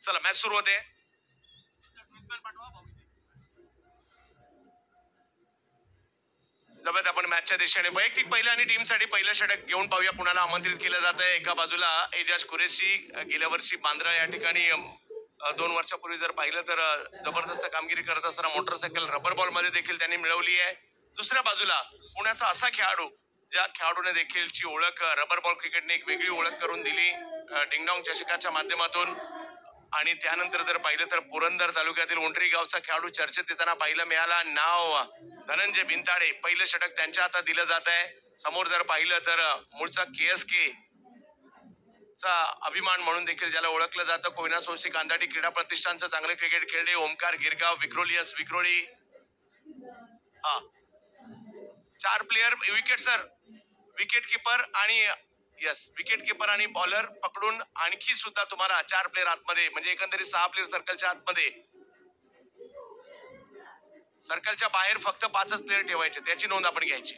चला मॅच सुरू होते. जबत आपण मॅचच्या दिशेने वैयक्तिक पहिलं आणि टीमसाठी पहिलं षटक घेऊन पाहूया. कुणाला आमंत्रित केलं जात आहे. एका बाजूला एजाज कुरेशी, गेल्या वर्षी बांद्रा या ठिकाणी 2 वर्षापूर्वी जर पाहिलं तर जबरदस्त कामगिरी करत असताना मोटरसायकल रबर बॉल मध्ये देखील त्यांनी मिळवली आहे. दुसऱ्या बाजूला पुण्याचा असा खेळाडू ज्या खेळाडूने देखील ची ओळख रबर बॉल क्रिकेटने एक वेगळी ओळख करून दिली डिंगडॉंग चषकाच्या माध्यमातून. आणि त्यानंतर जर पाहिलं तर पुरंदर तालुक्यातील उंटरी गावचा खेळाडू चर्चेत येताना पाहायला मिळाला. नाव धनंजय बिनताडे. पहिलं षटक त्यांच्या हातात दिलं जात आहे. समोर जर पाहिलं तर मूळचा KSK चा अभिमान म्हणून देखील ज्याला ओळखलं जातं, कोयना सोसी कांदाटी क्रीडा प्रतिष्ठानचं चांगले क्रिकेट खेळले ओमकार गिरगाव विक्रोलियस विक्रोळी. हा 4 player wicket sir, wicket keeper आणि विकेट किपर आणि बॉलर पकडून आणखी सुद्धा तुम्हाला 4 प्लेयर आतमध्ये, म्हणजे एकंदरीत 6 प्लेयर सर्कलच्या आतमध्ये. सर्कलच्या बाहेर फक्त 5च प्लेयर ठेवायचे, त्याची नोंद आपण घ्यायची.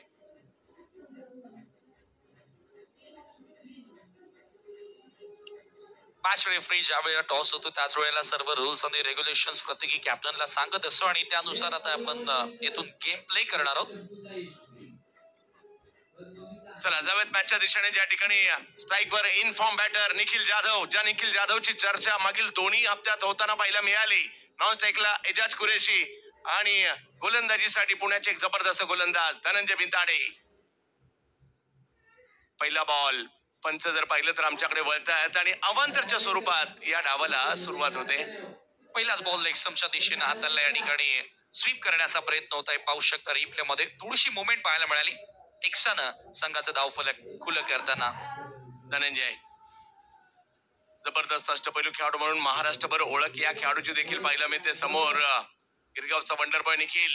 मॅच रेफरी ज्या वेळेला टॉस होतो त्याच वेळेला सर्व रूल्स आणि रेग्युलेशन्स प्रत्येकी कॅप्टनला सांगत असतो आणि त्यानुसार आता आपण येथून गेम प्ले करणार आहोत. चला जाऊयात मॅचच्या दिशेने. ज्या ठिकाणी स्ट्राईक वर in form batter Nikhil Jadhav, ज्या निखिल जाधवची चर्चा मागील 2 हप्त्यात होताना पाहायला मिळाली. नॉन स्ट्राईकला एजाज कुरेशी आणि गोलंदाजीसाठी पुण्याचे एक जबरदस्त गोलंदाज धनंजय बिनताडे. पहिला बॉल पंच जर पाहिलं तर आमच्याकडे वळतायत आणि अवांतरच्या स्वरूपात या डावाला सुरुवात होते. पहिलाच बॉल लेगस्टम्पच्या दिशेने हाताळला. या ठिकाणी स्वीप करण्याचा प्रयत्न होत आहे. पाहू शकता रिप्ले मध्ये थोडीशी मुवमेंट पाहायला मिळाली. एक्सानं संघाचं धावफलक खुलं करताना. धनंजय जबरदस्त अष्टपैलू खेळाडू म्हणून महाराष्ट्रभर ओळख या खेळाडूची देखील पाहायला मिळते. समोर गिरगावचा वंडर बॉय निखिल.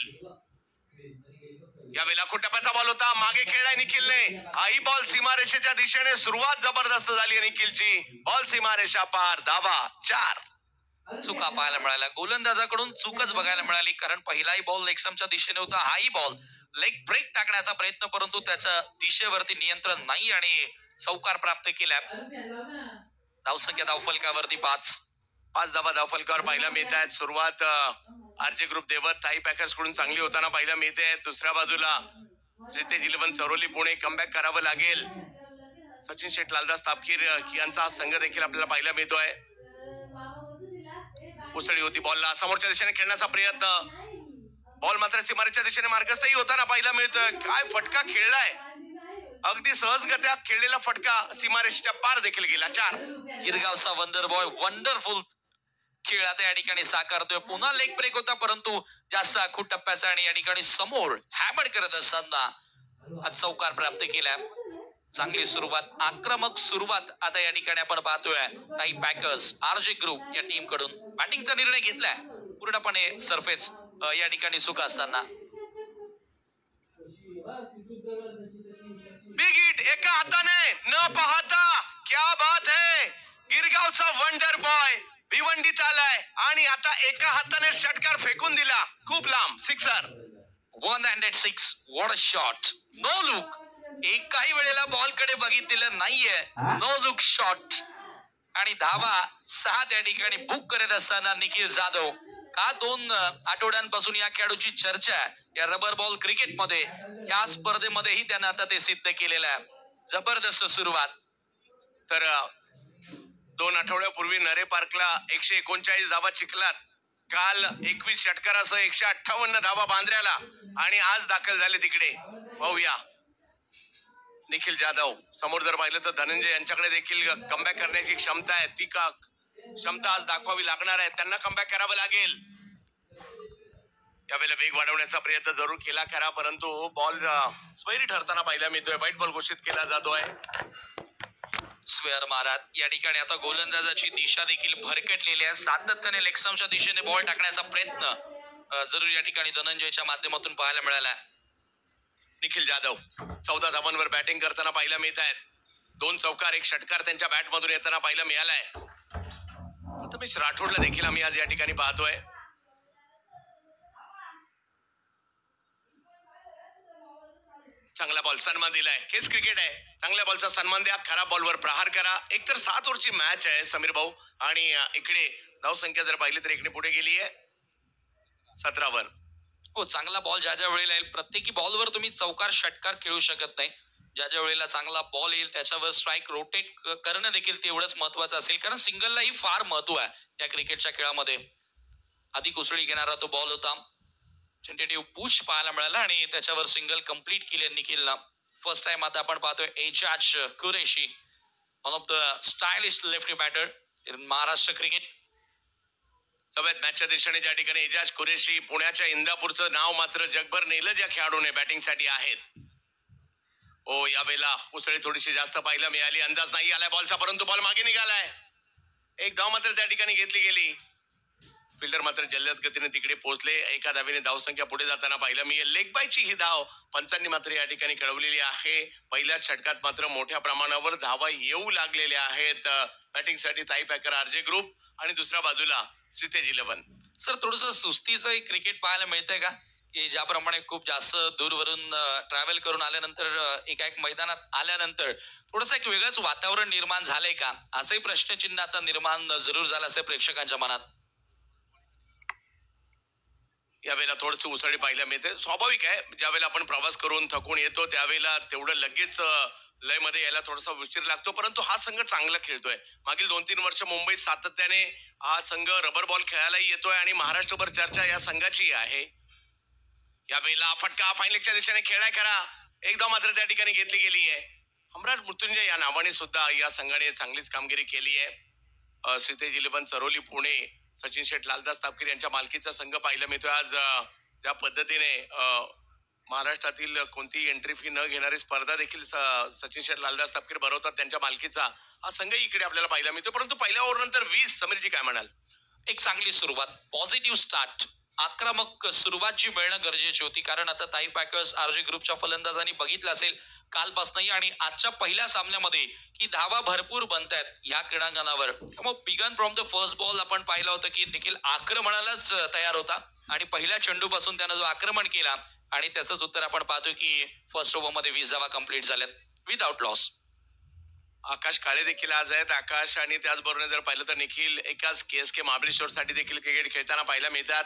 यावेळी लाखो टप्प्याचा बॉल होता, मागे खेळलाय निखिलने. हाही बॉल सीमारेषेच्या दिशेने. सुरुवात जबरदस्त झाली आहे निखिलची. बॉल सीमारेषा पार, धावा 4. चुका पाहायला मिळाल्या. गोलंदाजाकडून चूकच बघायला मिळाली, कारण पहिलाही बॉल लेगस्टम्पच्या दिशेने होता. हाही बॉल लेग ब्रेक टाकण्याचा प्रयत्न, परंतु त्याच्या दिशेवरती नियंत्रण नाही आणि चौकार प्राप्त केला. धावसंख्या धावफलकावरती 5 धावा धावफलकावर पाहायला मिळत आहेत. सुरुवात RJ ग्रुप देवत थाई पॅकर्स कडून चांगली होताना पाहायला मिळते. दुसऱ्या बाजूला श्रीतेज 11 चरोली पुणे कमबॅक करावं लागेल. सचिन शेठ लालदास तापकीर यांचा हा संघ देखील आपल्याला पाहायला मिळतोय. उसळी होती बॉलला, समोरच्या दिशेने खेळण्याचा प्रयत्न. बॉल मात्र सीमारेच्या दिशेने मार्गस्थही होताना पाहायला मिळतोय. काय फटका खेळलाय, अगदी सहजगत्या खेळलेला फटका सीमारेषेच्या पार देखील गेला. 4. गिरगावचा वंडर बॉय वंडरफुल खेळ आता या ठिकाणी साकारतोय. पुन्हा लेग ब्रेक होता, परंतु जास्त आखूड टप्प्याचा आणि या ठिकाणी समोर हॅमर करत असताना चौकार प्राप्त केला. चांगली सुरुवात, आक्रमक सुरुवात आता या ठिकाणी आपण पाहतोय. काही पॅकर्स RJ ग्रुप या टीम कडून बॅटिंगचा निर्णय घेतलाय. पूर्णपणे सरफेस या ठिकाणी सुख असताना. बिग हिट एका हाताने न पाहता, क्या बात है. गिरगावचा वंडर बॉय भिवंडीत आलाय आणि आता एका हाताने षटकार फेकून दिला खूप लांब. 6. 106. What a shot. No look. एकाही वेळेला बॉल कडे बघितलेलं नाहीये. नो लुक शॉट आणि धावा 6 त्या ठिकाणी बुक करत असताना निखिल जाधव. का 2 आठवड्यांपासून या खेळाडूची चर्चा आहे या रबर बॉल क्रिकेटमध्ये. या स्पर्धेमध्येही त्यानं आता ते सिद्ध केलेलं आहे. जबरदस्त सुरुवात. तर 2 आठवड्यापूर्वी नरे पार्कला 139 धावा चिखलात. काल 21 षटकारासह 158 धावा बांद्र्याला आणि आज दाखल झाले तिकडे. पाहूया निखिल जाधव. समोर जर पाहिलं तर धनंजय यांच्याकडे देखील कमबॅक करण्याची क्षमता आहे. ती का क्षमता आज दाखवावी लागणार आहे. त्यांना कमबॅक करावं लागेल. यावेळेला वेग वाढवण्याचा प्रयत्न जरूर केला खरा, परंतु बॉल स्वैरी ठरताना पाहायला मिळतोय. वाईट बॉल घोषित केला जातोय. स्क्वेअर मारत या ठिकाणी आता गोलंदाजाची दिशा देखील भरकटलेली आहे. सातत्याने लेगस्टम्पच्या दिशेने बॉल टाकण्याचा प्रयत्न जरूर या ठिकाणी धनंजयच्या माध्यमातून पाहायला मिळाला. निखिल जाधव 14 धावांवर बॅटिंग करताना पाहायला मिळत आहेत. 2 चौकार 1 षटकार त्यांच्या बॅट मधून येताना पाहायला मिळालाय. प्रथमेश राठोडला देखील आम्ही आज या ठिकाणी पाहतोय. चांगला बॉल सन्मान दिलाय. हेच क्रिकेट आहे. चांगल्या बॉलचा सन्मान द्या, खराब बॉलवर प्रहार करा. एकतर 7 ओव्हरची मॅच आहे समीर भाऊ आणि इकडे धावसंख्या जर पाहिली तर इकडे पुढे गेली आहे 17 वर. हो, चांगला बॉल ज्या ज्या वेळेला येईल प्रत्येकी बॉलवर तुम्ही चौकार षटकार खेळू शकत नाही. ज्या ज्या वेळेला चांगला बॉल येईल त्याच्यावर स्ट्राईक रोटेट करणं देखील तेवढंच महत्वाचं असेल, कारण सिंगललाही फार महत्व आहे या क्रिकेटच्या खेळामध्ये. आधी कुसळी घेणारा तो बॉल होता. टेंटेटिव्ह पुश पाहायला मिळाला आणि त्याच्यावर सिंगल कंप्लीट केले निखिलला. फर्स्ट टाइम आता आपण पाहतोय Ejaz Qureshi, one of the stylish lefty batter in Maharashtra cricket. सगळ्यात मॅचच्या दिशेने ज्या ठिकाणी एजाज कुरेशी पुण्याच्या इंदापूरचं नाव मात्र जगभर नेलं ज्या खेळाडूने बॅटिंगसाठी आहेत. ओ यावेळेला उसळी थोडीशी जास्त पाहायला मिळाली. अंदाज नाही आलाय बॉलचा, परंतु बॉल मागे निघालाय. एक धाव मात्र त्या ठिकाणी घेतली गेली. फिल्डर मात्र जलद गतीने तिकडे पोहोचले. एका धावेने धावसंख्या पुढे जाताना पाहायला मिळेल. लेग बायची ही धाव पंचांनी मात्र या ठिकाणी कळवलेली आहे. पहिल्या षटकात मात्र मोठ्या प्रमाणावर धावा येऊ लागलेल्या आहेत बॅटिंगसाठी थाई पॅकर आरजे ग्रुप आणि दुसऱ्या बाजूला श्रीतेज 11. सर, थोडंसं सुस्तीचं एक क्रिकेट पाहायला मिळतंय का, की ज्याप्रमाणे खूप जास्त दूरवरून ट्रॅव्हल करून आल्यानंतर एका एक मैदानात आल्यानंतर थोडंसं एक वेगळंच वातावरण निर्माण झालंय का, असंही प्रश्नचिन्ह आता निर्माण जरूर झालं असेल प्रेक्षकांच्या मनात. यावेळेला थोडस उसळी पाहायला मिळते. स्वाभाविक आहे, ज्यावेळेला आपण प्रवास करून थकून येतो त्यावेळेला तेवढं लगेच लय मध्ये यायला थोडासा उशीर लागतो, परंतु हा संघ चांगला खेळतोय. मागील 2-3 वर्ष मुंबईत सातत्याने हा संघ रबर बॉल खेळायलाही येतोय आणि महाराष्ट्रभर चर्चा या संघाची आहे. यावेळेला फटका फायनलच्या दिशेने खेळाय करा. एकदा मात्र त्या ठिकाणी घेतली गेली आहे. सम्राट मृत्युंजय या नावाने सुद्धा या संघाने चांगलीच कामगिरी केली आहे. श्रीतेज 11 चरोली पुणे सचिन शेठ लालदास तापकीर यांच्या मालकीचा संघ पाहायला मिळतोय. आज ज्या पद्धतीने महाराष्ट्रातील कोणती एंट्री फी न घेणारी स्पर्धा देखील सचिन शेठ लालदास तापकीर भरवतात त्यांच्या मालकीचा हा संघही इकडे आपल्याला पाहायला मिळतो. परंतु पहिल्या ओव्हर नंतर 20. समीरजी काय म्हणाल? एक चांगली सुरुवात, पॉझिटिव्ह स्टार्ट, आक्रमक सुरुवात जी मिळणं गरजेची होती, कारण आता ताई पॅकर्स आरजे ग्रुपच्या फलंदाजांनी बघितलं असेल कालपासूनही आणि आजच्या पहिल्या सामन्यामध्ये की धावा भरपूर बनतायत या क्रीडांगणावर. मग begin from the first ball आपण पाहिलं होतं की देखील आक्रमणालाच तयार होता आणि पहिल्या चेंडूपासून त्यानं जो आक्रमण केला आणि त्याचंच उत्तर आपण पाहतो की फर्स्ट ओव्हरमध्ये 20 धावा कंप्लीट झाल्यात विदाउट लॉस. आकाश काळे देखील आज आहेत. आकाश आणि त्याचबरोबर जर पाहिलं तर निखिल एकाच KSK महाबळेश्वर साठी देखील क्रिकेट खेळताना पाहायला मिळतात.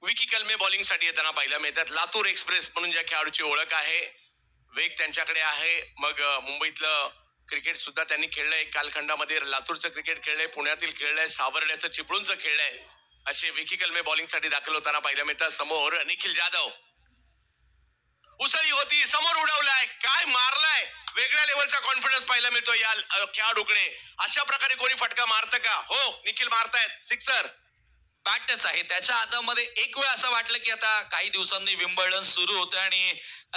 विकी कलमे बॉलिंग साठी येताना पाहायला मिळतात. लातूर एक्सप्रेस म्हणून ज्या खेळाडूची ओळख आहे, वेग त्यांच्याकडे आहे. मग मुंबईतलं क्रिकेट सुद्धा त्यांनी खेळलंय. कालखंडामध्ये लातूरचं क्रिकेट खेळलंय, पुण्यातील खेळलंय, सावर्ड्याचं चिपळूणचं खेळलंय. असे विकी कलमे बॉलिंग साठी दाखल होताना पाहायला मिळतात. समोर निखिल जाधव. उसळी होती, समोर उडवलाय, काय मारलाय. वेगळ्या लेवलचा कॉन्फिडन्स पाहायला मिळतो या खेळाडूकडे. अशा प्रकारे कोणी फटका मारतं का? हो, निखिल मारतायत सिक्सर. बॅटच आहे त्याच्या हातामध्ये. एक वेळ असं वाटलं की आता काही दिवसांनी विम्बल्डन सुरू होतं आणि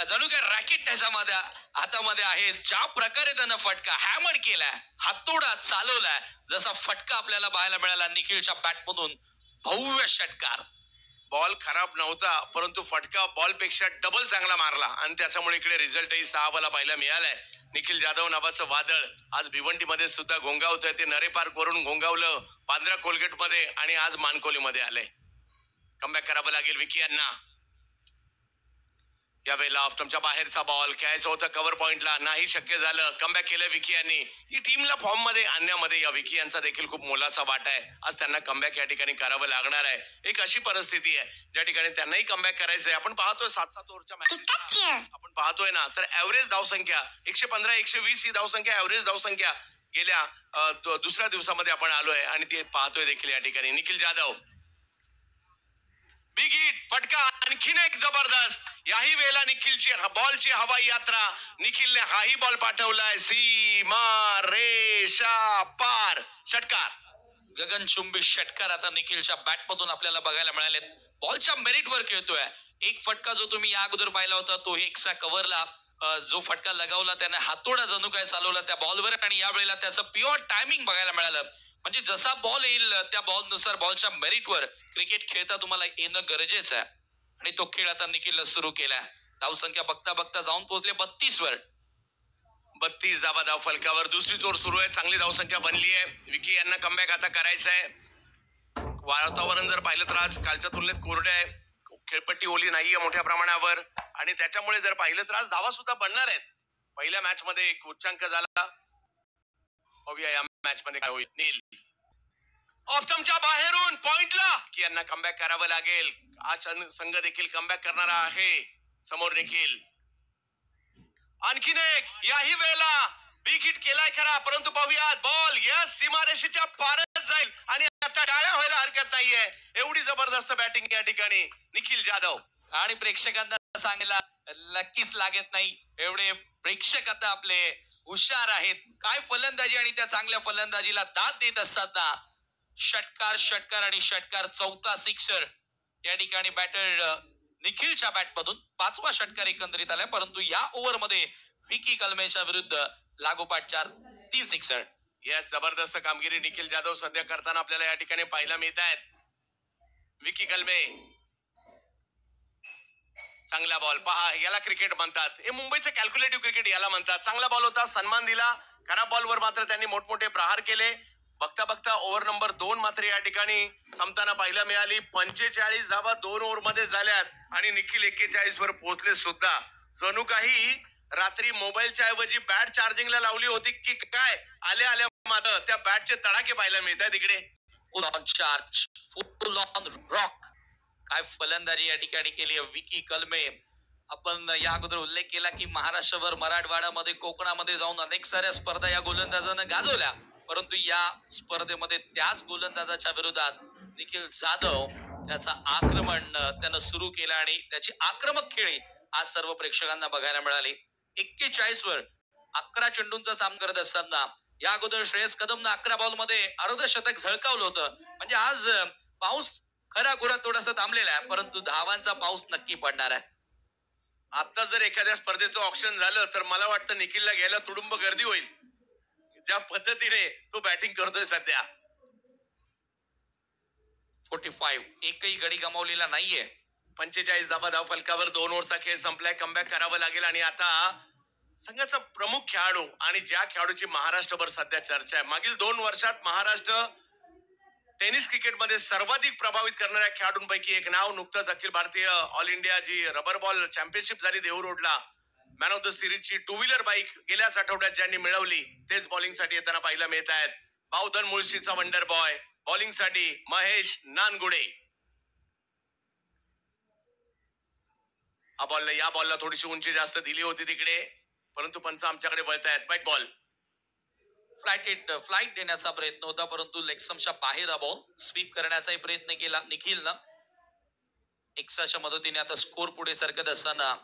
जणू काय रॅकेट त्याच्यामध्ये हातामध्ये आहे. ज्या प्रकारे त्यानं फटका हॅमर केलाय, हातोडा चालवलाय, जसा फटका आपल्याला पाहायला मिळाला निखिलच्या बॅटमधून, भव्य षटकार. बॉल खराब नव्हता, परंतु फटका बॉल पेक्षा डबल चांगला मारला आणि त्याच्यामुळे इकडे रिझल्टही 6 बॉला पाहायला मिळालाय. निखिल जाधव नावाचं वादळ आज भिवंडीमध्ये सुद्धा घोंगावतोय. ते नरे पार्क वरून घोंगावलं, बांद्रा कोलगेट मध्ये आणि आज मानकोलीमध्ये आलंय. कमबॅक करावं लागेल विकी यांना. यावेळेला ऑफस्टंपच्या बाहेरचा बॉल खेळायचा होता कव्हर पॉइंटला, नाही शक्य झालं. कमबॅक केलं विकी यांनी. ही टीमला फॉर्म मध्ये आणण्यामध्ये या विकी यांचा देखील खूप मोलाचा वाटा आहे. आज त्यांना कमबॅक या ठिकाणी करावं लागणार आहे. एक अशी परिस्थिती आहे ज्या ठिकाणी त्यांनाही कमबॅक करायचंय. आपण पाहतोय 7-7 ओव्हरच्या मॅच आपण पाहतोय ना, तर ऍव्हरेज धावसंख्या 115-120 ही धावसंख्या ऍव्हरेज धावसंख्या गेल्या दुसऱ्या दिवसामध्ये आपण आलोय आणि ते पाहतोय देखील या ठिकाणी. निखिल जाधव बिग हिट, फटका आणखीन एक जबरदस्त. याही वेळेला निखिलची बॉलची हवाई यात्रा. निखिलने हाही बॉल पाठवलाय सीमा रेषा पार. षटकार, गगनचुंबी षटकार आता निखिलच्या बॅटमधून आपल्याला बघायला मिळाले. बॉलच्या मेरिटवर खेळतोय. एक फटका जो तुम्ही या अगोदर पाहिला होता तो एक्स्ट्रा कव्हरला जो फटका लगावला त्याने हातोडा जणू काय चालवला त्या बॉलवर आणि यावेळेला त्याचं प्युअर टायमिंग बघायला मिळालं. म्हणजे जसा बॉल येईल त्या बॉलनुसार बॉलच्या मेरिटवर क्रिकेट खेळता तुम्हाला येणं गरजेचं आहे आणि तो खेळ आता निखिलनं सुरू केला. धावसंख्या बघता बघता जाऊन पोहोचले 32 वर. 32 धावा धाव फलकावर. दुसरी चोर सुरू आहे. चांगली धावसंख्या बनली आहे. विकी यांना कमबॅक आता करायचं आहे. वातावरण जर पाहिलं तर आज कालच्या तुलनेत कोरडे आहे. खेळपट्टी ओली नाहीये मोठ्या प्रमाणावर आणि त्याच्यामुळे जर पाहिलं तर आज धावा सुद्धा बनणार आहेत. पहिल्या मॅच मध्ये एक उच्चांक झाला. पाहूया या मॅच मध्ये काय होईल. नील ऑप्टमच्या बाहेरून पॉइंटला की यांना कमबॅक करावं लागेल. आज संघ देखील कमबॅक करणारा आहे. समोर देखील आणखीन एक याही वेळेला बिग हिट केलाय खरा, परंतु पाहूया बॉल या सीमारेषेच्या पारच जाईल आणि आता टाळ्या व्हायला हरकत नाहीये. एवढी जबरदस्त बॅटिंग या ठिकाणी निखिल जाधव. आणि प्रेक्षकांना सांगायला नक्कीच लागत नाही, एवढे प्रेक्षक आता आपले हुशार आहेत. काय फलंदाजी आणि त्या चांगल्या फलंदाजीला दाद देत असताना षटकार षटकार आणि षटकार. चौथा सिक्सर या ठिकाणी बॅटर निखिलच्या बॅटमधून. 5वा षटकार एकंदरीत आलाय, परंतु या ओव्हर मध्ये विकी कलमेच्या विरुद्ध लागोपाठ 3 सिक्सर. यस, जबरदस्त कामगिरी निखिल जाधव सध्या करताना आपल्याला या ठिकाणी पाहायला मिळत आहेत. विकी कलमे चांगला बॉल पहा, याला क्रिकेट म्हणतात. हे मुंबईचं कॅल्क्युलेटिव्ह क्रिकेट याला म्हणतात. चांगला बॉल होता, सन्मान दिला. खराब बॉलवर मात्र त्यांनी मोठमोठे प्रहार केले. बघता बघता ओव्हर नंबर 2 मात्र या ठिकाणी संपताना पाहायला मिळाली. 45 धावा 2 ओव्हर मध्ये झाल्यात आणि निखिल 41 वर पोहोचले सुद्धा. जणू काही रात्री मोबाईलच्या ऐवजी बॅट चार्जिंगला लावली होती की काय. आल्या आल्या मात्र त्या बॅटचे तडाखे पाहायला मिळतात इकडे. फुल on charge, full on rock. काय फलंदाजी या ठिकाणी केली विकी कलमे. आपण या अगोदर उल्लेख केला की महाराष्ट्रावर, मराठवाड्यामध्ये, कोकणामध्ये जाऊन अनेक साऱ्या स्पर्धा या गोलंदाजानं गाजवल्या, परंतु या स्पर्धेमध्ये त्याच गोलंदाजाच्या विरोधात निखिल जाधव त्याचा आक्रमण त्यानं सुरू केलं आणि त्याची आक्रमक खेळी आज सर्व प्रेक्षकांना बघायला मिळाली. 41 वर 11 चेंडूंचा सामना करत असताना या अगोदर श्रेयस कदमनं 11 बॉल मध्ये अर्धशतक झळकावलं होतं. म्हणजे आज पाऊस खरा खुरा थोडासा थांबलेला आहे, परंतु धावांचा पाऊस नक्की पडणार आहे. आता जर एखाद्या स्पर्धेचं ऑप्शन झालं तर मला वाटतं निखिलला घ्यायला तुडुंब गर्दी होईल, ज्या पद्धतीने तो बॅटिंग करतोय सध्या. 45 एकही गडी गमावलेला नाहीये. 45 धावा धाव फलकावर. 2 ओव्हरचा खेळ संपलाय. कमबॅक करावं लागेल आणि आता संघाचा प्रमुख खेळाडू आणि ज्या खेळाडूची महाराष्ट्रभर सध्या चर्चा आहे, मागील 2 वर्षात महाराष्ट्र टेनिस क्रिकेटमध्ये सर्वाधिक प्रभावित करणाऱ्या खेळाडूंपैकी एक नाव. नुकतंच अखिल भारतीय ऑल इंडिया जी रबर बॉल चॅम्पियनशिप झाली देहू रोडला, मॅन ऑफ द सिरीजची 2 व्हीलर बाईक गेल्याच आठवड्यात ज्यांनी मिळवली तेच बॉलिंग साठी येताना पाहायला मिळत आहेत. बावधन मुळशीचा वंडर बॉय. बॉलिंग साठी महेश नानगुडे. या बॉलला थोडीशी उंची जास्त दिली होती तिकडे, परंतु पंच आमच्याकडे वळतायत. White ball. फ्लाइट देण्याचा प्रयत्न होता, परंतु लेगस्टम्पच्या बाहेर हा बॉल. स्वीप करण्याचाही प्रयत्न केला निखिलनं. एक्स्ट्राच्या मदतीने आता स्कोर पुढे सरकत असताना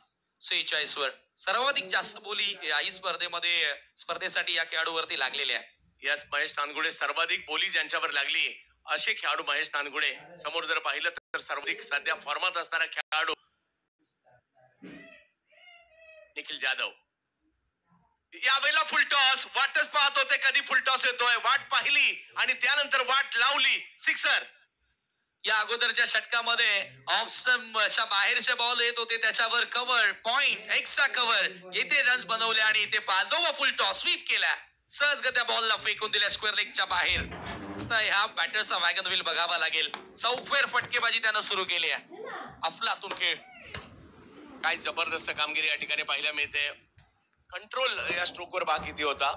46 वर सर्वाधिक जास्त बोली याही स्पर्धेसाठी या खेळाडूवरती लागलेल्या आहे. यस, महेश नानगुडे. सर्वाधिक बोली ज्यांच्यावर लागली असे खेळाडू महेश नानगुडे. समोर जर पाहिलं तर सर्वाधिक सध्या फॉर्मात असणारा खेळाडू निखिल जाधव. यावेळेला फुल टॉस. वाटच पाहत होते कधी फुल टॉस येतोय. वाट पाहिली आणि त्यानंतर वाट लावली. सिक्सर. या अगोदरच्या षटकामध्ये ऑफ स्टंपच्या बाहेरचे बॉल येत होते, त्याच्यावर कव्हर, पॉइंट, एक्स्ट्रा कव्हर, येथे रन्स बनवले आणि इथे पालदोवा फुल टॉस स्वीप केला. सहजगत्या बॉलला फेकून दिल्या स्क्वेअर लेगच्या बाहेर. आता ह्या बॅटरचा वॅगन व्हील बघावा लागेल. चौफेर फटकेबाजी त्यानं सुरू केली आहे. अफलातून खेळ. काय जबरदस्त कामगिरी या ठिकाणी पाहायला मिळते. कंट्रोल या स्ट्रोकवर भाग किती होता.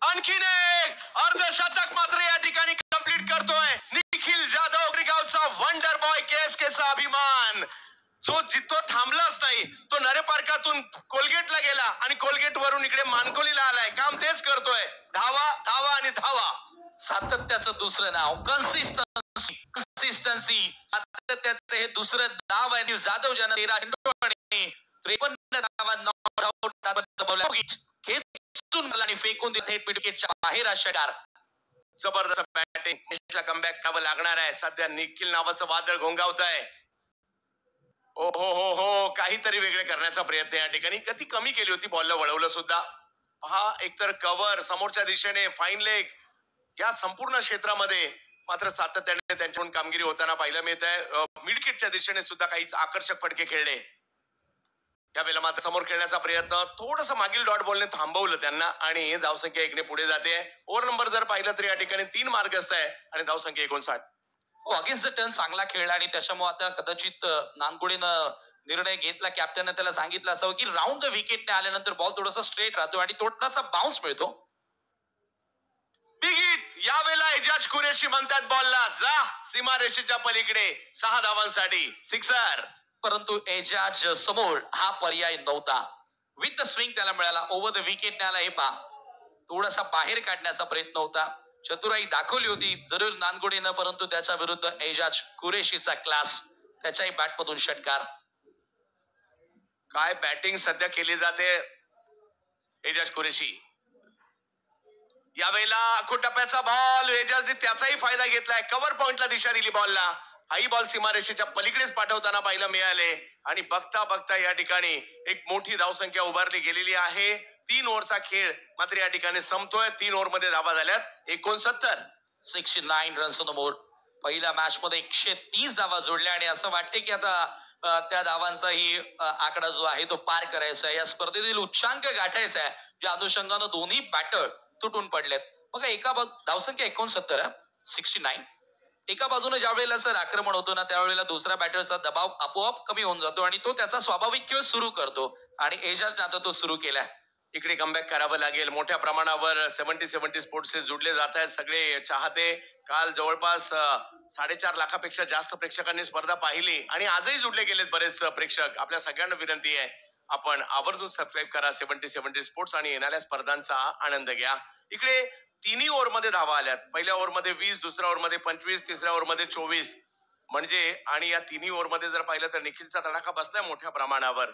आणखीन एक अर्धशतक मात्र या ठिकाणी कंप्लीट करतोय निखिल जाधव. गावचा वंडर बॉय, केएसकेचा अभिमान, जो जितो थांबलाच नाही. तो नरे पार्कातून कोलगेटला गेला आणि कोलगेट वरून इकडे मानकोलीला आलाय. काम तेच करतोय. धावा धावा आणि धावा. सातत्याचं दुसरं नाव कन्सिस्टन्सी. सातत्याचं हे दुसरं नाव आहे. जाधव ज्यानं 13 चेंडू आणि 53 धावा नॉट आउट आणि फेकून थेट विकेटच्या बाहेर षटकार. जबरदस्त बॅटिंग. कमबॅक करावं लागणार आहे. सध्या निखिल नावाचं वादळ घोंगावत आहे. ओ हो हो हो, काहीतरी वेगळे करण्याचा प्रयत्न या ठिकाणी. गती कमी केली होती, बॉलला वळवलं सुद्धा. पहा, एकतर कव्हर समोरच्या दिशेने, फाईन लेग, या संपूर्ण क्षेत्रामध्ये मात्र सातत्याने त्यांच्याकडून कामगिरी होताना पाहायला मिळत आहे. मिडकिटच्या दिशेने सुद्धा काही आकर्षक फटके खेळले. यावेळेला मात्र समोर खेळण्याचा प्रयत्न, थोडस मागील डॉट बॉलने थांबवलं त्यांना आणि धावसंख्या 1 ने पुढे जाते. ओव्हर नंबर जर पाहिलं तर या ठिकाणी 3 मार्गस्थ आहे आणि धावसंख्या 59. अगेन्स्ट द टर्न चांगला खेळला आणि त्याच्यामुळे आता कदाचित नानगुडेनं निर्णय घेतला. कॅप्टनने त्याला सांगितलं असावं की राऊंड द विकेटने आल्यानंतर बॉल थोडासा स्ट्रेट राहतो आणि थोडासा बाउन्स मिळतो. बिग हिट यावेळेला एजाज कुरेशी म्हणतात बॉलला जा सीमारेषेच्या पलीकडे 6 धावांसाठी सिक्सर. परंतु एजाज समोर हा पर्याय नव्हता. विथ द स्विंग त्याला मिळाला. ओव्हर द विकेट आला. हे पा थोडासा बाहेर काढण्याचा प्रयत्न होता. चतुराई दाखवली होती जरूर नानगुडेनं, परंतु त्याच्या विरुद्ध एजाज कुरेशीचा क्लास. त्याच्याही बॅटमधून षटकार. काय बॅटिंग सध्या केली जाते एजाज कुरेशी. यावेळेला आखो टप्प्याचा बॉल एजाजने त्याचाही फायदा घेतलाय. कव्हर पॉइंटला दिशा दिली बॉलला. हाही बॉल सीमारेषेच्या पलीकडेच पाठवताना पाहायला मिळाले आणि बघता बघता या ठिकाणी एक मोठी धावसंख्या उभारली गेलेली आहे. 3 ओव्हरचा खेळ मात्र या ठिकाणी संपतोय. 3 ओव्हरमध्ये धावा झाल्यात 69. 69 रन्स ऑन द बोर्ड. पहिल्या मॅच मध्ये 130 धावा जोडल्या आणि असं वाटते की आता त्या धावांचाही आकडा जो आहे तो पार करायचा आहे. या स्पर्धेतील उच्चांक गाठायचा आहे. ज्या अनुषंगानं दोन्ही बॅटर तुटून पडलेत. बघा एका धावसंख्या 69 69. एका बाजूने ज्या वेळेला सर आक्रमण होतो ना त्यावेळेला दुसऱ्या बॅटरचा दबाव आपोआप कमी होऊन जातो आणि तो त्याचा स्वाभाविक खेळ सुरू करतो आणि एजाजने आता तो सुरू केलाय. इकडे कमबॅक करावं लागेल. मोठ्या प्रमाणावर 70 स्पोर्ट्स जुडले जात आहेत सगळे चाहते. काल जवळपास 4.5 लाखापेक्षा जास्त प्रेक्षकांनी स्पर्धा पाहिली आणि आजही जुडले गेलेत बरेच प्रेक्षक. आपल्या सगळ्यांना विनंती आहे आपण आवर्जून सबस्क्राईब करा 70 स्पोर्ट्स आणि येणाऱ्या स्पर्धांचा आनंद घ्या. इकडे तिन्ही ओव्हरमध्ये धावा आल्यात. पहिल्या ओव्हरमध्ये 20, दुसऱ्या ओव्हरमध्ये 25, तिसऱ्या ओव्हरमध्ये 24. म्हणजे आणि या तिन्ही ओव्हरमध्ये जर पाहिलं तर निखिलचा तडाखा बसलाय मोठ्या प्रमाणावर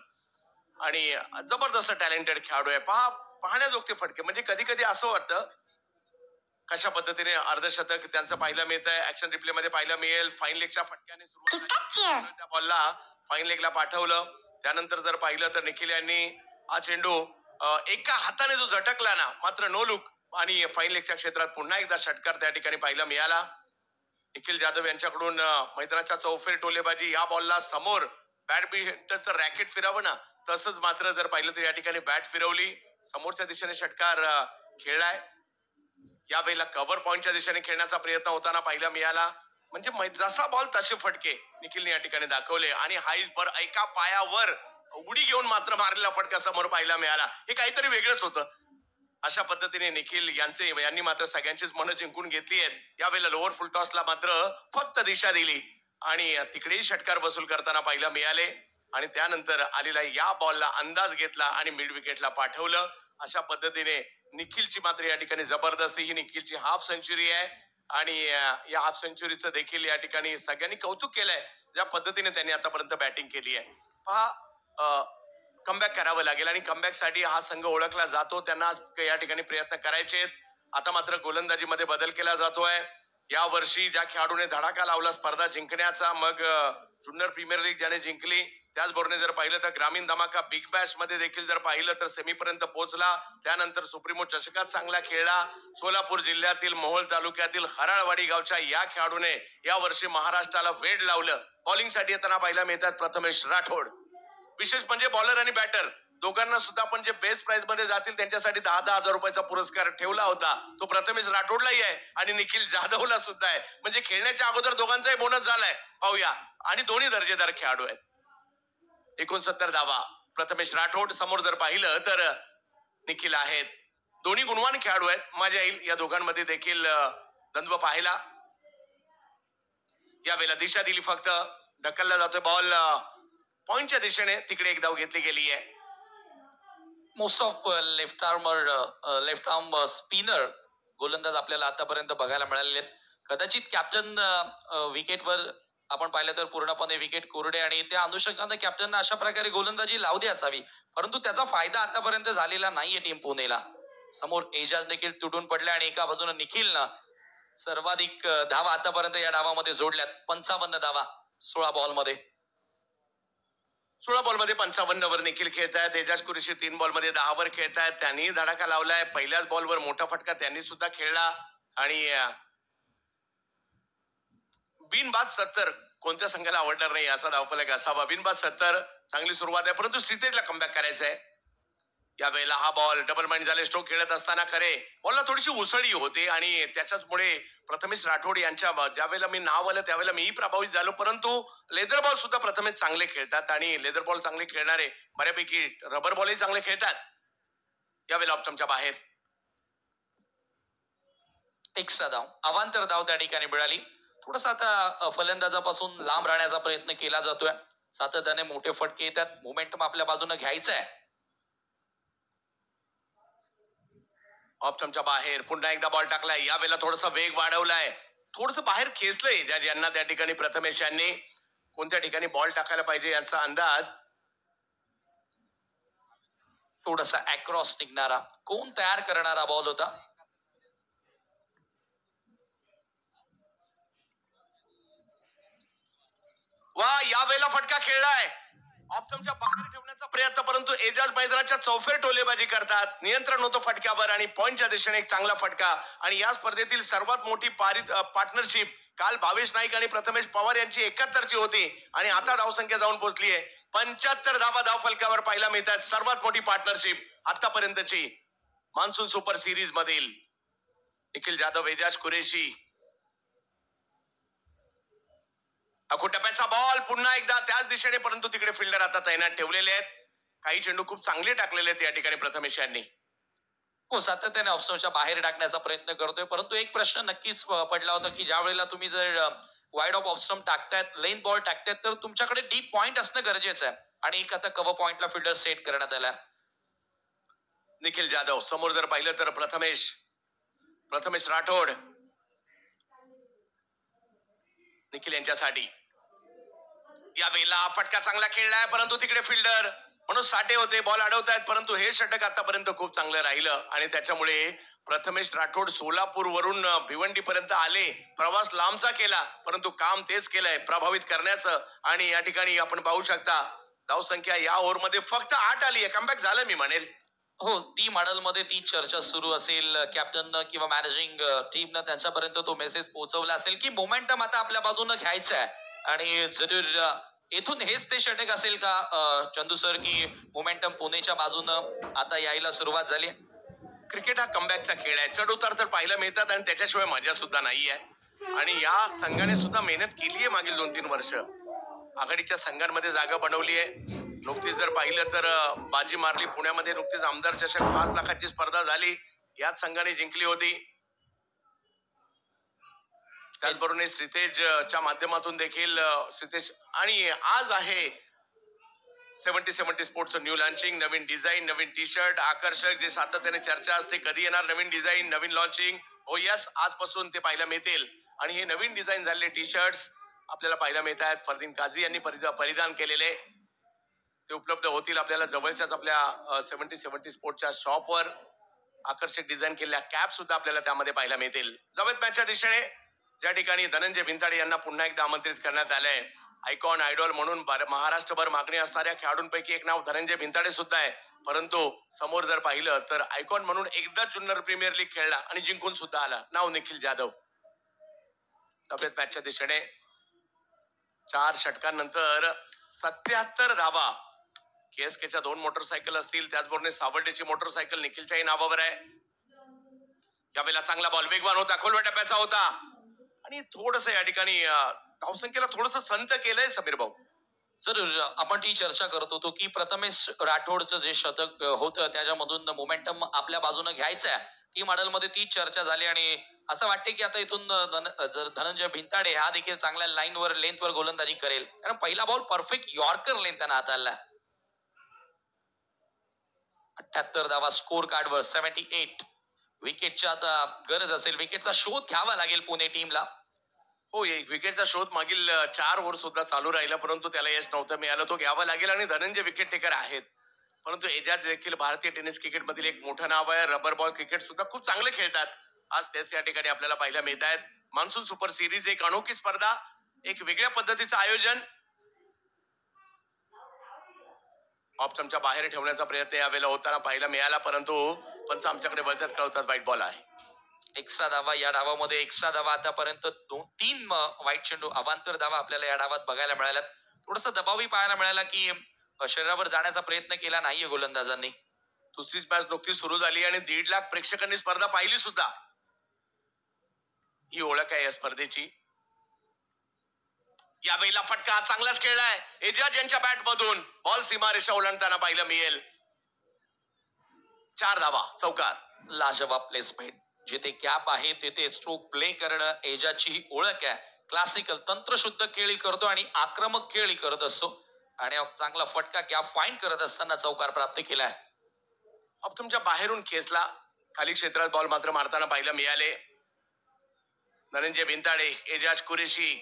आणि जबरदस्त टॅलेंटेड खेळाडू आहे. पाहण्याजोगते फटके. म्हणजे कधी कधी असं वाटतं कशा पद्धतीने अर्धशतक त्यांचं पाहायला मिळत आहे. ऍक्शन रिप्ले मध्ये पाहायला मिळेल. फाईन लेगच्या फटक्याने सुरुवात त्या बॉलला फाईन लेगला पाठवलं. त्यानंतर जर पाहिलं तर निखिल यांनी हा चेंडू एका हाताने जो झटकला ना मात्र नो लुक आणि फाईन लेगच्या क्षेत्रात पुन्हा एकदा षटकार त्या ठिकाणी पाहायला मिळाला. निखिल जाधव यांच्याकडून मैदानाच्या चौफेर टोलेबाजी. या बॉलला समोर बॅडमिंटनचं रॅकेट फिरावं ना तसंच मात्र जर पाहिलं तर या ठिकाणी बॅट फिरवली. समोरच्या दिशेने षटकार खेळलाय. यावेळेला कव्हर पॉइंटच्या दिशेने खेळण्याचा प्रयत्न होताना पाहायला मिळाला. म्हणजे जसा बॉल तसे फटके निखिलने या ठिकाणी दाखवले आणि हाईज पर एका पायावर उडी घेऊन मात्र मारलेला फटका समोर पाहायला मिळाला. हे काहीतरी वेगळंच होतं. अशा पद्धतीने निखिल यांनी मात्र सगळ्यांचीच मनं जिंकून घेतली आहेत. यावेळेला लोअर फुल टॉसला मात्र फक्त दिशा दिली आणि तिकडेही षटकार वसूल करताना पाहायला मिळाले आणि त्यानंतर आलेला या बॉलला अंदाज घेतला आणि मिड विकेटला पाठवलं. अशा पद्धतीने निखिलची मात्र या ठिकाणी जबरदस्त ही निखिलची हाफ सेंचुरी आहे आणि या हाफ सेंचुरीचं देखील या ठिकाणी सगळ्यांनी कौतुक केलंय ज्या पद्धतीने त्यांनी आतापर्यंत बॅटिंग केली आहे. पहा कमबॅक करावं लागेल आणि कमबॅक साठी हा संघ ओळखला जातो. त्यांना या ठिकाणी प्रयत्न करायचे. आता मात्र गोलंदाजीमध्ये बदल केला जातोय. या वर्षी ज्या खेळाडूने धडाका लावला स्पर्धा जिंकण्याचा मग जुन्नर प्रीमियर लीग ज्याने जिंकली त्याचबरोबर जर पाहिलं तर ग्रामीण धमाका बिग बॅश मध्ये देखील जर पाहिलं तर सेमीपर्यंत पोहोचला. त्यानंतर सुप्रीमो चषकात चांगला खेळला. सोलापूर जिल्ह्यातील मोहोळ तालुक्यातील हराळवाडी गावच्या या खेळाडूने या वर्षी महाराष्ट्राला वेड लावलं. बॉलिंगसाठी येताना पाहायला मिळतात प्रथमेश राठोड. विशेष म्हणजे बॉलर आणि बॅटर दोघांना सुद्धा आपण जे बेस्ट प्राइस मध्ये जातील त्यांच्यासाठी 10,000 रुपयाचा पुरस्कार ठेवला होता. तो प्रथमेश राठोडलाही आहे आणि निखिल जाधवला सुद्धा आहे. म्हणजे खेळण्याच्या अगोदर दोघांचाही बोनस झालाय. पाहूया. आणि दोन्ही दर्जेदार खेळाडू आहेत. 69 धावा. प्रथमेश राठोड समोर जर पाहिलं तर निखिल आहेत. दोन्ही गुणवान खेळाडू आहेत. मजा येईल या दोघांमध्ये देखील द्वंद्व पाहायला. यावेळेला दिशा दिली फक्त ढकलला जातोय बॉल पॉइंटच्या दिशेने. तिकडे एक धाव घेतली गेली आहे. Most of left arm spinner गोलंदाज आपल्याला आतापर्यंत बघायला मिळालेले आहेत. कदाचित कॅप्टन विकेटवर आपण पाहिलं तर पूर्णपणे विकेट कोरडे आणि त्या अनुषंगाने कॅप्टनने अशा प्रकारे गोलंदाजी लावली असावी, परंतु त्याचा फायदा आतापर्यंत झालेला नाहीये टीम पुणेला. समोर एजाज देखील तुटून पडले आणि एका बाजूने निखिलनं सर्वाधिक धावा आतापर्यंत या डावामध्ये जोडल्यात. 55 धावा 16 बॉलमध्ये. 16 बॉलमध्ये 55 वर निखिल खेळतायत. एजाज कुरेशी 3 बॉलमध्ये 10 वर खेळतायत. त्यांनी धडाका लावलाय. पहिल्याच बॉलवर मोठा फटका त्यांनी सुद्धा खेळला आणि बिनबाद 70 कोणत्या संघाला आवडणार नाही असा धावफलक असावा. बिनबाद 70 चांगली सुरुवात आहे, परंतु श्रीतेजला कमबॅक करायचं आहे. यावेळेला हा बॉल डबल माइंड झाले. स्ट्रोक खेळत असताना खरे बॉलला थोडीशी उसळी होते आणि त्याच्याचमुळे प्रथमेश राठोड यांच्या ज्या वेळेला मी नाव आलं त्यावेळेला मीही प्रभावित झालो. परंतु लेदर बॉल सुद्धा प्रथमेश चांगले खेळतात आणि लेदर बॉल चांगले खेळणारे बऱ्यापैकी रबर बॉलही चांगले खेळतात. यावेळेला ऑप्शनच्या बाहेर एक्स्ट्रा धाव, अवांतर धाव त्या ठिकाणी मिळाली. थोडस आता फलंदाजापासून लांब राहण्याचा प्रयत्न केला जातोय. सातत्याने मोठे फटके येतात. मोमेंटम आपल्या बाजूने घ्यायचा आहे. ऑप्शनच्या बाहेर पुन्हा एकदा बॉल टाकलाय. यावेळेला थोडासा वेग वाढवलाय. थोडस बाहेर खेचलंय ज्यांना त्या ठिकाणी प्रथमेश यांनी कोणत्या ठिकाणी बॉल टाकायला पाहिजे यांचा अंदाज. थोडासा अक्रॉस निघणारा, कोण तयार करणारा बॉल होता. वा, यावेळेला फटका खेळलाय. ऑप्शनच्या बाहेर ठेवण्याचा प्रयत्न, परंतु एजाज मैदानाच्या चौफेर टोलेबाजी करतात. नियंत्रण होतं फटक्यावर आणि पॉइंटच्या दिशेने एक चांगला फटका. आणि या स्पर्धेतील सर्वात मोठी पार्टनरशिप काल भावेश नाईक आणि प्रथमेश पवार यांची 71ची होती आणि आता धावसंख्या जाऊन पोहोचली आहे 75 धावा धाव फलकावर पाहायला मिळतात. सर्वात मोठी पार्टनरशिप आतापर्यंतची मान्सून सुपर सिरीज मधील. निखिल जाधव, एजाज कुरेशी. टप्प्याचा बॉल पुन्हा एकदा त्याच दिशेने, परंतु तिकडे फिल्डर आता तैनात ठेवलेले आहेत. काही चेंडू खूप चांगले टाकलेले आहेत या ठिकाणी प्रथमेश यांनी. हो, सातत्याने ऑप्शनच्या बाहेर टाकण्याचा प्रयत्न करतोय. परंतु एक प्रश्न नक्कीच पडला होता की ज्या वेळेला तुम्ही जर वाईड ऑफ ऑप्शन टाकतायत, लेन बॉल टाकतायत, तर तुमच्याकडे डीप पॉइंट असणं गरजेचं आहे. आणि एक आता कव्हर पॉइंटला फिल्डर सेट करण्यात आला. निखिल जाधव समोर जर पाहिलं तर प्रथमेश राठोड निखिल यांच्यासाठी. यावेळेला फटका चांगला खेळलाय, परंतु तिकडे फिल्डर म्हणून साठे होते. बॉल अडवतायत, परंतु हे षटक आतापर्यंत खूप चांगलं राहिलं आणि त्याच्यामुळे प्रथमेश राठोड सोलापूर वरून भिवंडी पर्यंत आले. प्रवास लांबचा केला, परंतु काम तेच केलंय प्रभावित करण्याचं. आणि या ठिकाणी आपण पाहू शकता धावसंख्या या ओव्हरमध्ये फक्त 8 आली आहे. कमबॅक झालं मी म्हणेल. हो, ती मॉडेलमध्ये ती चर्चा सुरू असेल. कॅप्टननं किंवा मॅनेजिंग टीमनं त्यांच्यापर्यंत तो मेसेज पोहोचवला असेल की मोमेंटम आता आपल्या बाजूनं घ्यायचा आहे. आणि जरूर येथून हेच ते षटक असेल का चंदू सर, की मोमेंटम पुणेच्या बाजूनं आता यायला सुरुवात झाली. क्रिकेट हा कमबॅकचा खेळ आहे. चढ उतार तर पाहायला मिळतात आणि त्याच्याशिवाय मजा सुद्धा नाहीये. आणि या संघाने सुद्धा मेहनत केली आहे मागील 2-3 वर्ष. आघाडीच्या संघांमध्ये जागा बनवली आहे. नुकतीच जर पाहिलं तर बाजी मारली पुण्यामध्ये. नुकतीच आमदार चषक 5 लाखाची स्पर्धा झाली, याच संघाने जिंकली होती. त्याचबरोबर श्रीतेजच्या माध्यमातून देखील श्रीतेज. आणि आज आहे 70 स्पोर्ट्सचं न्यू लॉन्चिंग. नवीन डिझाईन, नवीन टी शर्ट आकर्षक, जे सातत्याने चर्चा असते कधी येणार नवीन डिझाईन, नवीन लॉन्चिंग. हो यस, आजपासून ते पाहायला मिळतील. आणि हे नवीन डिझाईन झालेले टी शर्ट्स आपल्याला पाहायला मिळत आहेत. फरदीन काझी यांनी परिधान केलेले. ते उपलब्ध होतील आपल्याला जवळच्याच आपल्या 70 स्पोर्ट्सच्या शॉपवर. आकर्षक डिझाईन केलेल्या कॅप सुद्धा आपल्याला त्यामध्ये पाहायला मिळतील. जवळ मॅचच्या दिशेने ज्या ठिकाणी धनंजय भिंताडे यांना पुन्हा एकदा आमंत्रित करण्यात आलंय. आयकॉन आयडॉल म्हणून महाराष्ट्रभर मागणी असणाऱ्या खेळाडूंपैकी एक नाव धनंजय भिंताडे सुद्धा आहे. परंतु समोर जर पाहिलं तर आयकॉन म्हणून एकदा जुन्नर प्रीमियर लीग खेळला आणि जिंकून सुद्धा आला. नाव निखिल जाधव. तब्येत मॅचच्या दिशेने 4 षटकांनंतर 77 धावा. केएसकेच्या 2 मोटरसायकल असतील, त्याचबरोबर सावर्डेची मोटरसायकल निखिलच्याही नावावर आहे. यावेळेला चांगला बॉल वेगवान होता, खोलव्या टप्प्याचा होता आणि थोडस या ठिकाणी धावसंख्येला थोडस संत केलंय समीर भाऊ. जरूर आपण ती चर्चा करत होतो की प्रथमेश राठोडचं जे शतक होतं त्याच्यामधून मोमेंटम आपल्या बाजूने घ्यायचं आहे. ती मॉडेलमध्ये ती चर्चा झाली आणि असं वाटते की आता इथून जर धनंजय भिंताडे हा देखील चांगल्या लाईनवर लेंथवर गोलंदाजी करेल, कारण पहिला बॉल परफेक्ट यॉर्कर लेंथ त्यांना हाताळला. 78 धावा स्कोर कार्डवर 78. विकेटच्या आता गरज असेल, विकेटचा शोध घ्यावा लागेल पुणे टीमला. हो, एक विकेटचा शोध मागील 4 ओव्हर सुद्धा चालू राहिला, परंतु त्याला यश नव्हतं मिळालं. तो घ्यावा लागेल आणि धनंजय विकेट टेकर आहेत. परंतु एजाज देखील भारतीय टेनिस क्रिकेट मधील एक मोठं नाव आहे. रबर बॉल क्रिकेट सुद्धा खूप चांगले खेळतात. आज तेच या ठिकाणी आपल्याला पाहायला मिळत आहेत. मान्सून सुपर सिरीज एक अनोखी स्पर्धा, एक वेगळ्या पद्धतीचं आयोजन. ऑप्शनच्या बाहेर ठेवण्याचा प्रयत्न यावेळेला होताना पाहायला मिळाला, परंतु पंच आमच्याकडे वळतात कळवतात व्हाईट बॉल आहे. एक्स्ट्रा धावा. या डावामध्ये एक्स्ट्रा धावा आतापर्यंत 2-3 वाईट चेंडू अवांतर धावा आपल्याला या डावात बघायला मिळाल्यात. थोडासा दबावही पाहायला मिळाला की शरीरावर जाण्याचा प्रयत्न केला नाहीये गोलंदाजांनी. दुसरीच मॅच नुकतीच सुरू झाली आणि 1.5 लाख प्रेक्षकांनी स्पर्धा पाहिली सुद्धा. ही ओळख आहे या स्पर्धेची. यावेळेला फटका चांगलाच खेळलाय एजाज यांच्या बॅट मधून. बॉल सीमारेषा ओलांडताना पाहायला मिळेल. 4 धावा, चौकार. लाजवाब प्लेसमेंट. जिथे गॅप आहे तिथे स्ट्रोक प्ले करणं एजाजची ही ओळख आहे. क्लासिकल तंत्रशुद्ध खेळी करतो आणि आक्रमक खेळी करत असतो आणि चांगला फटका गॅप फाईंड करत असताना चौकार प्राप्त केलाय. अब तुमच्या बाहेरून खेचला. खाली क्षेत्रात बॉल मात्र मारताना पाहायला मिळाले. धनंजय भिंताडे, एजाज कुरेशी,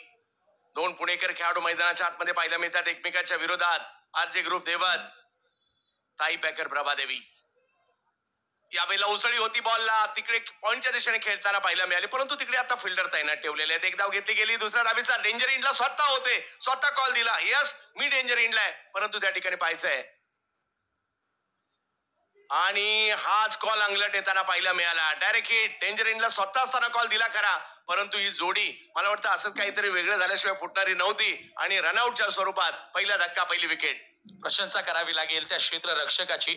2 पुणेकर खेळाडू मैदानाच्या आतमध्ये पाहायला मिळतात एकमेकांच्या विरोधात. आरजे ग्रुप देवत, ताई पॅकर प्रभादेवी. यावेळेला उसळी होती बॉलला. तिकडे पॉइंटच्या दिशेने खेळताना पाहायला मिळाले परंतु तिकडे आता फिल्डर तैनात ठेवलेले आहेत. एक धाव घेतली गेली. दुसऱ्या धावीचा डेंजर इंडला स्वतः होते. स्वतः कॉल दिला. यस, मी डेंजर इंडलाय परंतु त्या ठिकाणी पाहायचंय आणि हाच कॉल अंगलट येताना पाहायला मिळाला. Direct hit. डेंजर इंडला स्वतः असताना कॉल दिला खरा परंतु ही जोडी मला वाटतं असंच काहीतरी वेगळं झाल्याशिवाय फुटणारी नव्हती आणि रनआउटच्या स्वरूपात पहिला धक्का, पहिली विकेट. प्रशंसा करावी लागेल त्या क्षेत्ररक्षकाची.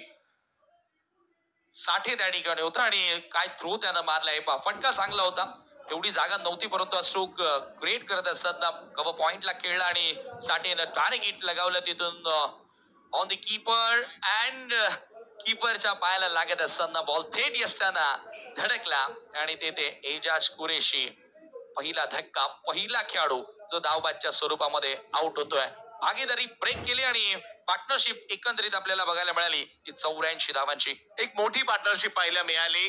साठे त्या ठिकाणी होता आणि काय थ्रो त्यानं मारलाय. फटका चांगला होता. एवढी जागा नव्हती परंतु हा स्ट्रोक ग्रेट करत असताना कव्हर पॉइंटला खेळला आणि साठेनं डायरेक्ट हिट लगावलं तिथून ऑन द कीपर अँड कीपरच्या पायाला लागत असताना बॉल थेट यष्टाना धडकला आणि तेथे एजाज कुरेशी पहिला धक्का, पहिला खेळाडू जो धावबादच्या स्वरूपामध्ये आउट होतोय. भागीदारी ब्रेक केली आणि पार्टनरशिप एकंदरीत आपल्याला बघायला मिळाली ती 84 धावांची. एक मोठी पार्टनरशिप पाहायला मिळाली.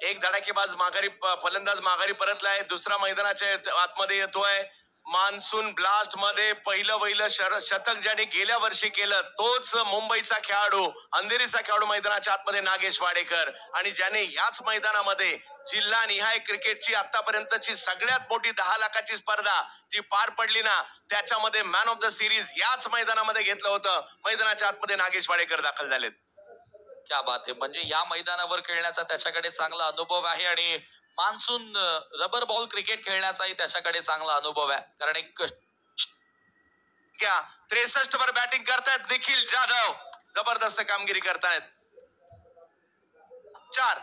एक धडाकेबाज माघारी फलंदाज माघारी परतलाय. दुसरा मैदानाच्या आतमध्ये येतोय. मान्सून ब्लास्ट मध्ये पहिलं शतक ज्याने गेल्या वर्षी केलं तोच मुंबईचा खेळाडू, अंधेरीचा खेळाडू मैदानाच्या आतमध्ये नागेश वाडेकर आणि ज्याने याच मैदानामध्ये जिल्हा निहाय क्रिकेटची आतापर्यंतची सगळ्यात मोठी 10 लाखाची स्पर्धा जी पार पडली ना त्याच्यामध्ये मॅन ऑफ द सिरीज याच मैदानामध्ये घेतलं होतं. मैदानाच्या आतमध्ये नागेश वाडेकर दाखल झालेत. क्या बात आहे. म्हणजे या मैदानावर खेळण्याचा त्याच्याकडे चांगला अनुभव आहे आणि मान्सून रबर बॉल क्रिकेट खेळण्याचाही त्याच्याकडे चांगला अनुभव आहे. कारण एक 63 वर बॅटिंग करतायत निखिल जाधव. जबरदस्त कामगिरी करतायत. 4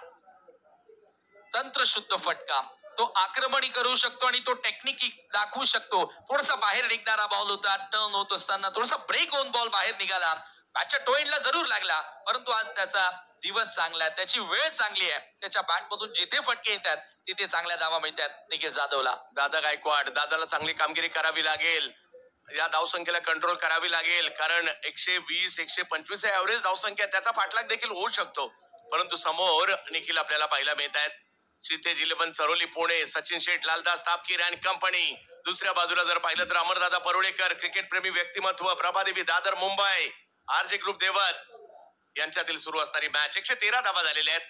तंत्रशुद्ध फटका. तो आक्रमणी करू शकतो आणि तो टेक्निक दाखवू शकतो. थोडासा बाहेर निघणारा बॉल होता. टर्न होत असताना थोडासा ब्रेक होऊन बॉल बाहेर निघाला. मॅचच्या टोएंडला जरूर लागला परंतु आज त्याचा दिवस चांगला आहे. त्याची वेळ चांगली आहे. त्याच्या बॅट मधून जिथे फटके येतात तिथे चांगल्या धावा मिळतात निखिल जाधवला. दादा गायकवाड, दादाला चांगली कामगिरी करावी लागेल. या धावसंख्येला कंट्रोल करावी लागेल कारण 120 125 ऍव्हरेज धावसंख्या. त्याचा पाठलाग देखील होऊ शकतो परंतु समोर निखिल आपल्याला पाहायला मिळत आहेत. श्रीतेज 11 चरोली पुणे, सचिन शेठ, लालदास तापकीर अँड कंपनी. दुसऱ्या बाजूला जर पाहिलं तर अमरदादा परुळेकर, क्रिकेट प्रेमी व्यक्तिमत्व, प्रभादेवी दादर मुंबई, आरजे ग्रुप देवत यांच्यातील सुरू असणारी मॅच. 113 धावा झालेल्या आहेत.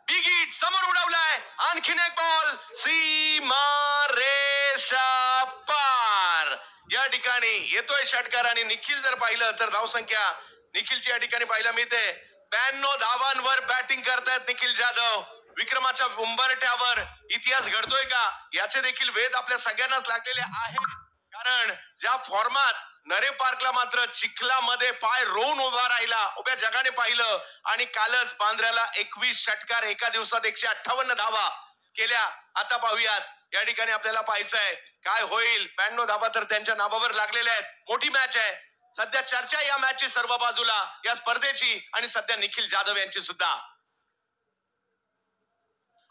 बिग हिट समोर उडवलाय. आणखीन एक बॉल सीमा रेषा पार. या ठिकाणी येतोय षटकार आणि निखिल जर पाहिलं तर धावसंख्या निखिलची या ठिकाणी पाहायला मिळते. 92 धावांवर बॅटिंग करतायत निखिल जाधव. विक्रमाच्या उंबरठ्यावर इतिहास घडतोय का याचे देखील वेध आपल्या सगळ्यांनाच लागलेले आहेत. कारण ज्या फॉर्मात नरे पार्कला मात्र चिखलामध्ये पाय रोवून उभा राहिला, उभ्या जगाने पाहिलं आणि कालच बांद्र्याला 21 षटकार एका दिवसात 158 धावा केल्या. आता पाहूयात या ठिकाणी आपल्याला पाहायचंय काय होईल. 92 धावा तर त्यांच्या नावावर लागलेल्या आहेत. मोठी मॅच आहे. सध्या चर्चा या मॅचची सर्व बाजूला या स्पर्धेची आणि सध्या निखिल जाधव यांची सुद्धा.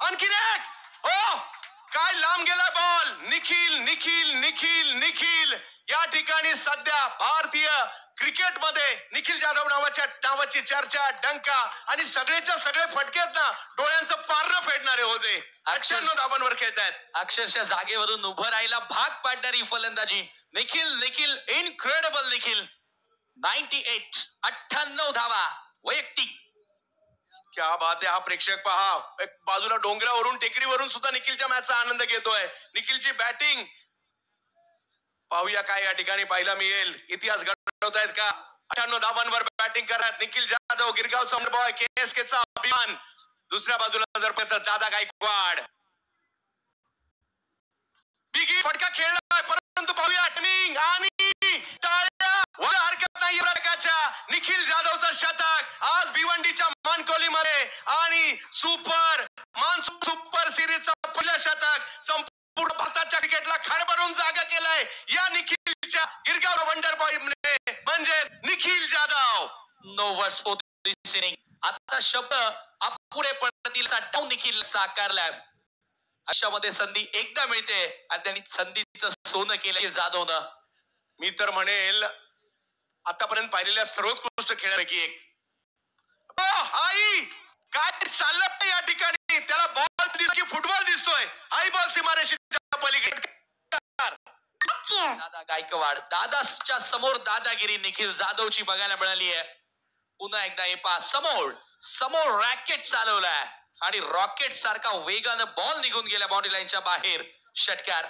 आणखीन एक. हो, काय लांब गेला बॉल. निखिल निखिल निखिल निखिल या ठिकाणी सध्या भारतीय क्रिकेटमध्ये निखिल जाधव नावाची चर्चा, डंका आणि सगळेच्या सगळे फटके ना डोळ्यांचं पारं फेडणारे होते. 98 धावांवर खेळतायत. अक्षरशः जागेवरून उभं राहायला भाग पाडणारी फलंदाजी निखिल निखिल इनक्रेडिबल निखिल. 98 धावा वैयक्तिक. क्या बात आहे. हा प्रेक्षक पहा, एक बाजूला डोंगरावरून टेकडीवरून सुद्धा निखिलच्या मॅचचा आनंद घेतोय. निखिलची बॅटिंग पाहूया काय या ठिकाणी पाहायला मिळेल. इतिहास घडवतायत का. 98 धावांवर बॅटिंग करत निखिल जाधव, गिरगाव समरबॉय, केएसकेचा अभिमान. दुसऱ्या बाजूला जर दादा गायकवाड. बिगी फटका खेळलाय परंतु पाहूया टायमिंग आणि टाळ्या हरकत नाही प्रकारच्या. निखिल जाधवचं शतक आज म्हणजे Nikhil Jadhav. No words for this inning. आता शब्द अपुरे पडतील असा डाव निखिल साकारलाय. अशामध्ये संधी एकदा मिळते आणि त्यांनी संधीचं सोनं केलं जाधवनं. मी तर म्हणेल आतापर्यंत पाहिलेल्या सर्वोत्कृष्ट खेळापैकी एक. आई काय चाललंय या ठिकाणी. त्याला बॉल दिसतो की फुटबॉल दिसतोय. हाई बॉल सीमारेषेच्या पलीकडे. दादा गायकवाड. दादाच्या समोर दादागिरी निखिल जाधवची बघायला मिळाली आहे. पुन्हा एकदा हे पास समोर समोर रॅकेट चालवलाय आणि रॉकेट सारखा वेगानं बॉल निघून गेला बाउंड्री लाईनच्या बाहेर. षटकार.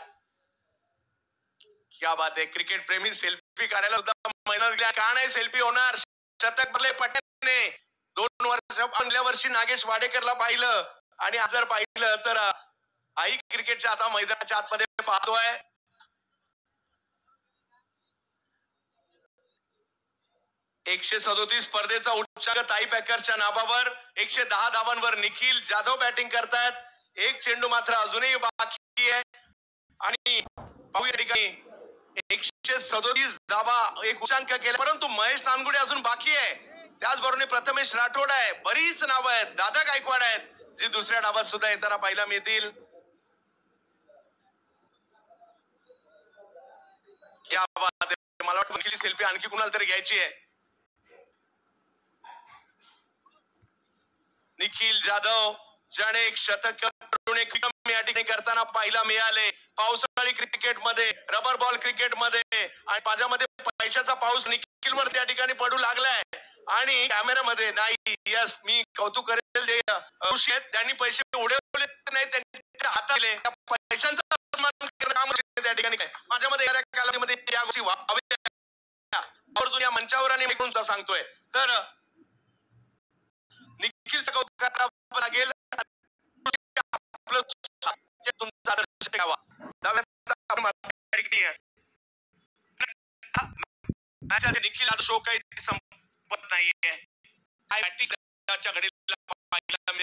क्या बात आहे. क्रिकेट प्रेमी सेल्फी काढायला सुद्धा मेहनत घ्या. का नाही सेल्फी होणार. शतक भरले पटेलने. 2 वर्ष पहिल्या वर्षी नागेश वाडेकरला पाहिलं आणि आज जर पाहिलं तर आई क्रिकेटच्या आता मैदानाच्या आतमध्ये पाहतोय. एकशे 37 स्पर्धेचा उच्चांक ताई पॅकरच्या नावावर. 110 धावांवर निखिल जाधव बॅटिंग करतायत. एक चेंडू मात्र अजूनही बाकी आहे आणि पाहूया ठिकाणी 137 धावा एक उच्चांक केला, परंतु महेश नानगुडे अजून बाकी आहे. त्याचबरोबर प्रथमेश राठोड आहे. बरीच नावं आहेत. दादा गायकवाड आहेत जी दुसऱ्या डावात सुद्धा येताना पाहायला मिळतील. क्या बात आहे. मला वाटतं निखिलची सेल्फी आणखी कुणाला तरी घ्यायची आहे. निखिल जाधव ज्याने एक शतक या ठिकाणी करताना पाहायला मिळाले. पावसाळी क्रिकेटमध्ये, रबर बॉल क्रिकेटमध्ये आणि पाजामध्ये पैशाचा पाऊस निखिलवर त्या ठिकाणी पडू लागलाय आणि कॅमेऱ्यामध्ये नाही. यस, मी कौतुक करेल जे ऋषी आहेत त्यांनी पैसे उडवले नाही, त्यांच्या हातात दिले. त्या पैशांचा सन्मान करणं काम त्या ठिकाणी काय माझ्यामध्ये येणाऱ्या कालावधीमध्ये या गोष्टी व्हाव्या या मंचावर आणि मी सांगतोय. तर निखिलचं कौतुक करावं लागेल. तुमचा आदर्श ठेवा. निखिल आता शो काही संपत नाहीये.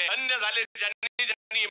धन्य झाले ज्यांनी